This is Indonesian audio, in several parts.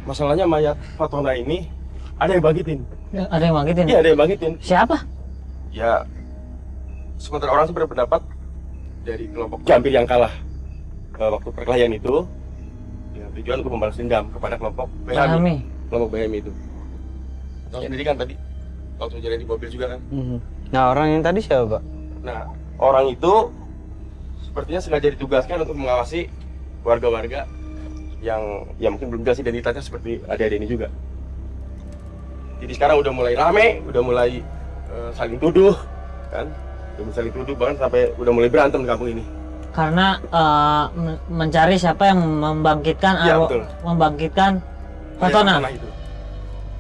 masalahnya mayat Fatona ini ada yang bangkitin. Ada yang bangkitin? Iya, ada yang bangkitin. Siapa? Ya, sementara orang sih berpendapat dari kelompok Jampir yang kalah waktu perkelahian itu, ya, tujuan untuk membalas dendam kepada kelompok Behami. Kelompok Behami itu. Tahu sendiri kan tadi, waktu jalan di mobil juga kan. Nah, orang yang tadi siapa, Pak? Nah, orang itu sepertinya sengaja ditugaskan untuk mengawasi warga-warga yang ya mungkin belum jelas identitasnya seperti adik-adik ini juga. Jadi sekarang udah mulai rame, udah mulai saling tuduh, kan? Udah mulai saling tuduh, bahkan sampai udah mulai berantem di kampung ini. Karena mencari siapa yang membangkitkan membangkitkan Fatona. Itu.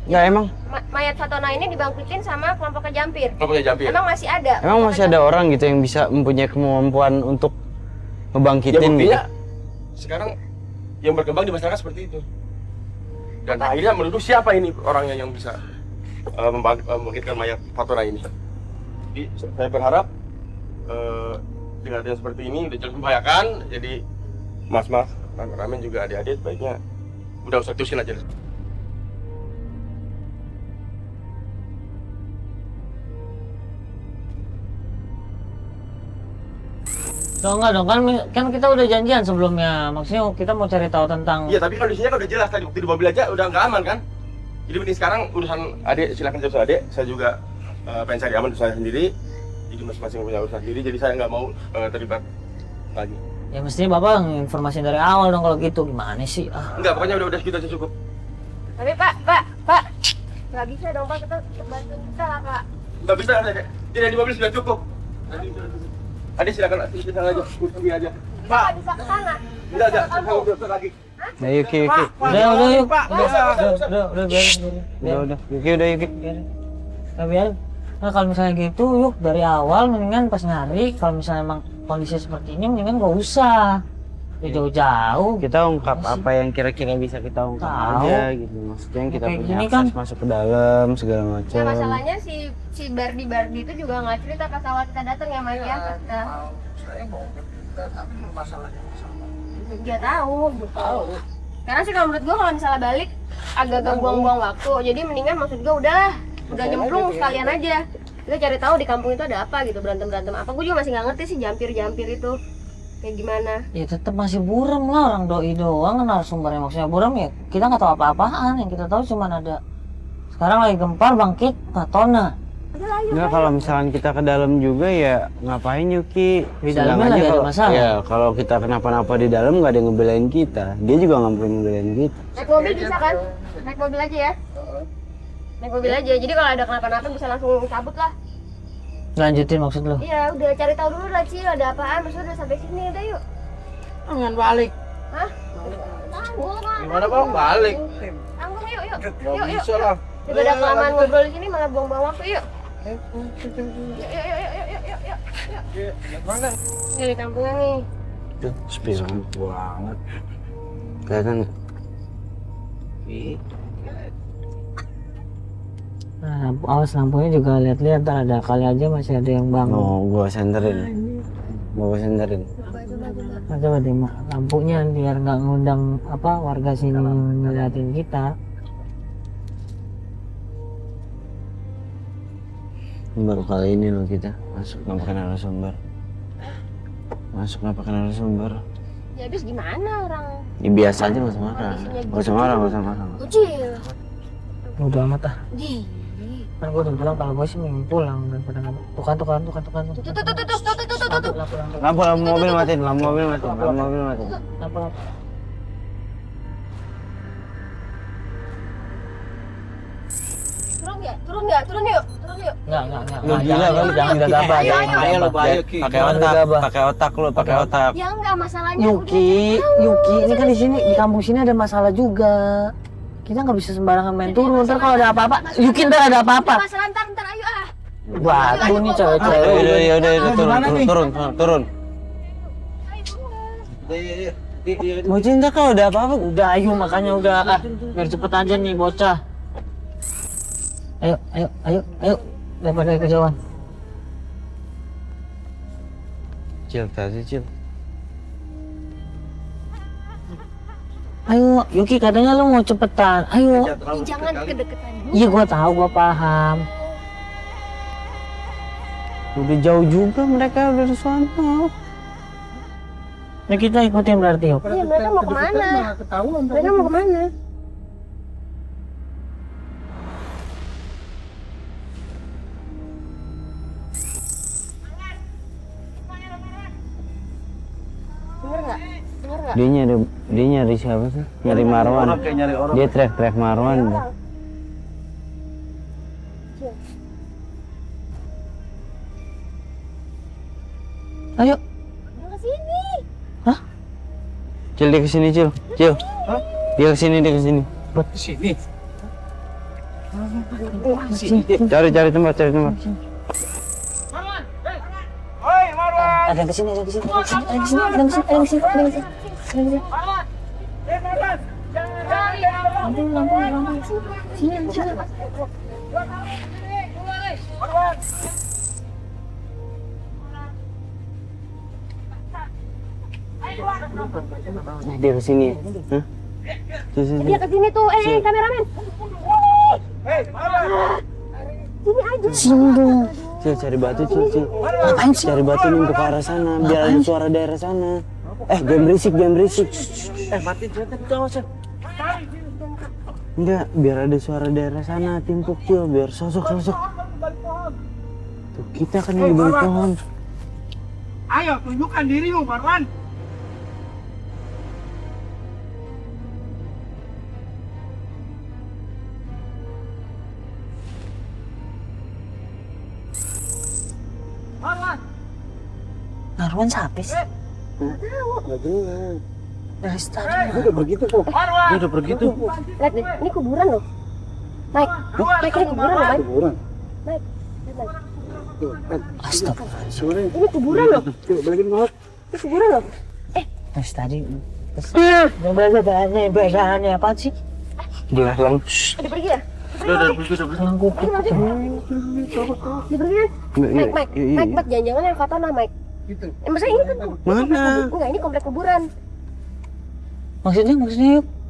Ya emang. Mayat Fatona ini dibangkitin sama kelompok Jampir. Kelompoknya Jampir. Emang masih ada? Emang masih ada orang gitu yang bisa mempunyai kemampuan untuk Ya ngebangkitin buktinya, gitu? sekarang yang berkembang di masyarakat seperti itu. Dan akhirnya menuduh siapa ini orangnya yang bisa membangkitkan mayat Fatona ini. Jadi saya berharap dengan adanya seperti ini udah jelas membahayakan. Jadi mas-mas, ramen juga adik-adik baiknya udah usah terusin aja. Enggak dong, kan kita udah janjian sebelumnya. Maksudnya kita mau cari tahu tentang... Iya, tapi kondisinya kan udah jelas tadi. Waktu di mobil aja udah nggak aman kan? Jadi mending sekarang urusan adik, silakan urusan adik. Saya juga pengen cari aman untuk saya sendiri. Jadi masing-masing punya urusan sendiri. Jadi saya nggak mau terlibat lagi. Ya mestinya Bapak informasi dari awal dong kalau gitu. Gimana sih? Enggak, pokoknya udah segitu aja cukup. Tapi Pak. Nggak bisa dong Pak, kita bantu kita lah Pak. Nggak bisa, adik. Tidak di mobil sudah cukup. Adik silakan aja, pergi aja. Pak, bisa ke sana. Tidak, saya udah lagi. Nah, Yuki. Udah yuk. Pak. Udah biarin. Udah, Yuki, udah Yuki. Biarin. Nah kalau misalnya gitu yuk dari awal mendingan pas nyari kalau misalnya emang kondisi seperti ini mendingan gak usah jauh-jauh. Kita ungkap apa yang kira-kira bisa kita ungkap aja gitu. Maksudnya yang kita Kayak punya gini akses kan. masuk ke dalam segala macam. Ya masalahnya si Bardi itu juga nggak cerita pas awal kita datang ya Mas ya. Saya mau kita tapi masalahnya sama. Dia tahu. Karena sih kalau menurut gua kalau misalnya balik agak-agak buang-buang waktu. Jadi mendingan maksud gua udah nyemplung sekalian aja. Kita cari tahu di kampung itu ada apa gitu, berantem apa. Gua juga masih nggak ngerti sih jampir itu kayak gimana. Ya tetap masih buram lah, orang doi doang narasumbernya. Maksudnya buram ya kita nggak tahu apa-apaan, yang kita tahu cuma ada sekarang lagi gempar bangkit Fatona. Enggak, kalau misalkan kita ke dalam juga ya ngapain Yuki? Di dalamnya nggak ada masalah. Ya kalau kita kenapa-napa di dalam nggak ada yang ngebelain kita, dia juga nggak mungkin ngebelain kita. Naik mobil bisa kan? Naik mobil aja ya. Naik mobil aja. Jadi kalau ada kenapa-napa bisa langsung cabut lah. Lanjutin maksud lo? Iya, udah cari tahu dulu lah Cil, ada apaan. Maksudnya udah sampai sini udah yuk. Jangan balik. Hah? Tanggung kan. Gimana Bang? Balik. Tanggung yuk. Nggak bisa lah. Daripada kelamaan ngobrol di sini malah buang-buang waktu yuk. Yuk. Mana? Ini di kampungnya nih. Tuh, sepi banget. Kelihatan. Nah, awas lampunya juga lihat-lihat, ntar ada kali aja masih ada yang bangun. Oh, gua senterin. Coba deh lampunya biar nggak ngundang warga sini ngeliatin kita. Baru kali ini loh kita masuk nggak pakai narasumber. Ya habis gimana orang? Ya biasa aja nggak usah marah. Ucil. Udah amat ah. Di. Kan gue udah bilang kalau gue sih mau pulang daripada nggak. Tuh. Lampu mobil matiin. Lampu. Turun yuk. Enggak. Lu gila kali, jangan gegabah. Ayo lo bayar Ki. Pakai otak. Ya enggak masalahnya. Yuki, ini kan di sini di kampung sini ada masalah juga. Kita nggak bisa sembarangan main turun. Ntar kalau ada apa-apa, Yuki ntar ada apa-apa. Masalah ntar ayo ah. Batu nih cewek-cewek. Udah, turun. Mau cinta kalau ada apa-apa. Udah ayo makanya udah biar cepet aja nih bocah. Ayo. Daripada kejauhan. Cil. Ayo Yuki katanya lu mau cepetan. Ayo. Jangan kedeketan dulu. Iya gua tahu, gua paham. Udah jauh juga mereka dari sana. Nah kita ikutin berarti yuk. Iya, mereka mau kemana? Ketahuan. Mereka mau kemana? Dengar nggak? Dengar nggak? Dia nyari siapa sih? Nyari Marwan. Orang kayak nyari orang. Dia teriak-teriak Marwan. dah. Ayo. Dia kesini. Cil, dia kesini, Cil. Cil. Dia kesini, dia kesini. Di sini. Cari tempat, cari tempat. Ada yang kesini, ada yang kesini, ada yang kesini, ada yang kesini, ada yang kesini, ada yang kesini, ada yang kesini. Lampu. Sini. Nah, dia kesini. Hah? Sini. Dia kesini tuh. Kameramen. Sini aja. Sini dong. Cil, cari batu, Cil. Ngapain sih? Cari batu nih ke arah sana, biar ada suara daerah sana. Jangan berisik. Matiin cerita kita. Enggak, biar ada suara daerah sana, timpuk, Cil, biar sosok. Tuh, kita kan yang dibalik pohon. Ayo tunjukkan dirimu, Marwan. Marwan siapa sih? Enggak jelas. Dari tadi. Udah begitu kok. Dia udah pergi tuh. Lihat deh, ini kuburan loh. Mike, ini kuburan loh, Mike. Kuburan. Mike, lihat, Mike. Astagfirullahaladzim. Ini kuburan loh. Coba balikin banget. Ini kuburan loh. Dari tadi. Bedaannya apa sih? Dia lang. Dia pergi ya? Udah pergi. Langgup. Dia pergi kan? Mike, jangan-jangan yang Fatona, Mike. Gitu. Masa ini kan? Mana? Enggak, ini komplek kuburan. Maksudnya yuk.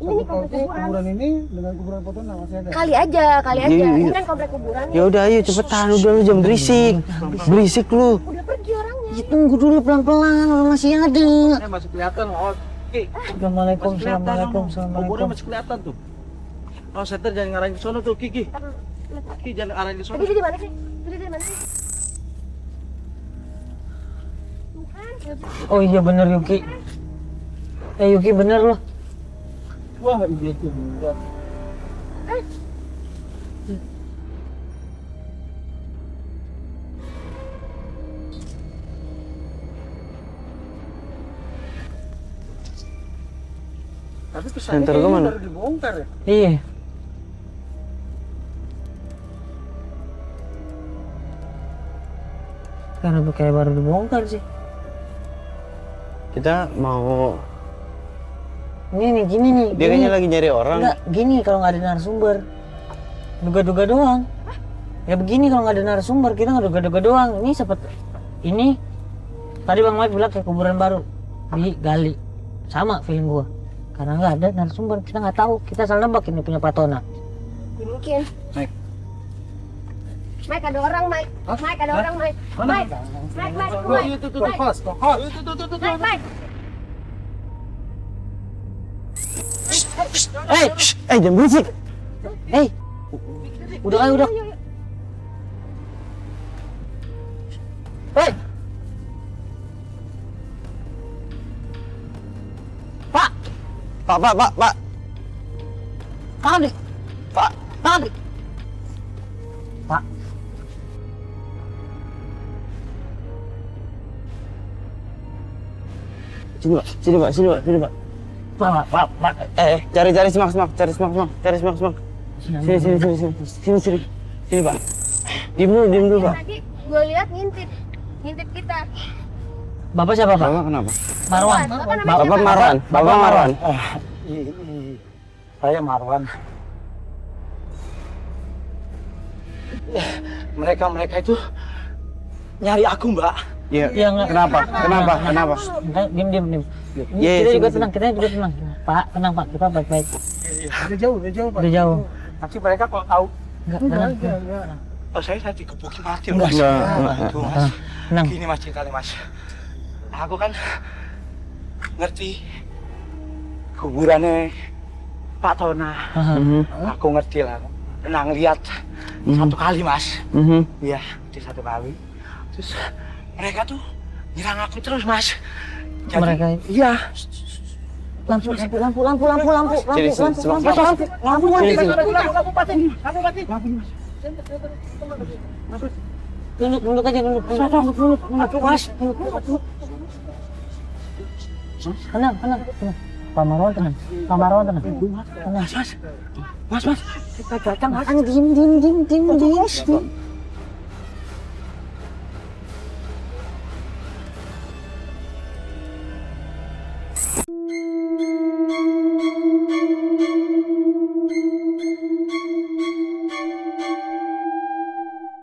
Ini komplek kuburan. Kuburan ini dengan kuburan Fatona masih ada. Kali aja. Iya. Ini kan komplek kuburan. Ya udah ayo cepetan, udah lu jangan berisik. Berisik lu. Udah pergi orangnya. Ya, tunggu dulu pelan-pelan, orang masih ada. Masih kelihatan. Oke. Assalamualaikum, assalamualaikum, Kuburan assalamualaikum. masih kelihatan tuh. Oh, setter jangan ngarahin ke sono tuh, Kiki. Kiki jangan arahin ke sono. Tadi dia di mana sih? Oh iya bener Yuki. Yuki bener loh. Wah, iya tuh. Tapi Center gua mana? baru dibongkar ya. Iya. Karena kayak baru dibongkar sih. Kita mau. Ini nih, gini nih. Dia kayaknya lagi nyari orang. Enggak, gini kalau nggak ada narasumber. Duga-duga doang. Ya begini kalau nggak ada narasumber, kita nggak duga-duga doang. Ini sempet, ini tadi Bang Mike bilang kayak kuburan baru digali. Sama feeling gua. Karena nggak ada narasumber, kita nggak tahu. Kita salah nebak ini punya Fatona. Mungkin. Mike ada orang, Mike. Mike ada orang, Mike. Mike. Mike. Jangan berisik. Udah kan udah. Hei. Pak. Pak. Pabrik. Pak. Pabrik. Pak. Sini pak. Pak. Cari semak. Sini pak. Diem dulu pak. Tadi gue lihat ngintip kita. Bapak siapa Pak? Bapak kenapa? Marwan. Bapak Marwan. Saya Marwan. Mereka itu nyari aku, Mbak. Iya. Iya, enggak. Kenapa? Diam. Iya, Kita juga sini. tenang, kita juga tenang. Pak, tenang Pak, kita baik-baik. Udah jauh Pak. Udah jauh. Nanti mereka kalau tahu, Enggak, tenang. oh saya dikebukin mati Enggak. Mas. Enggak. Itu Mas. Tenang. Gini Mas ceritanya Mas. Aku kan ngerti kuburannya Pak Tona. Aku ngerti lah. Pernah ngeliat satu kali Mas. Iya, di satu kali. Terus mereka tuh nyerang aku terus Mas. Jadi, Mereka iya. lampu. Sini, sini, Lampu. Duduk aja duduk. Aduh Mas. Tenang. Pak Marwan tenang. Tenang. Mas. Kita datang Mas. Diem.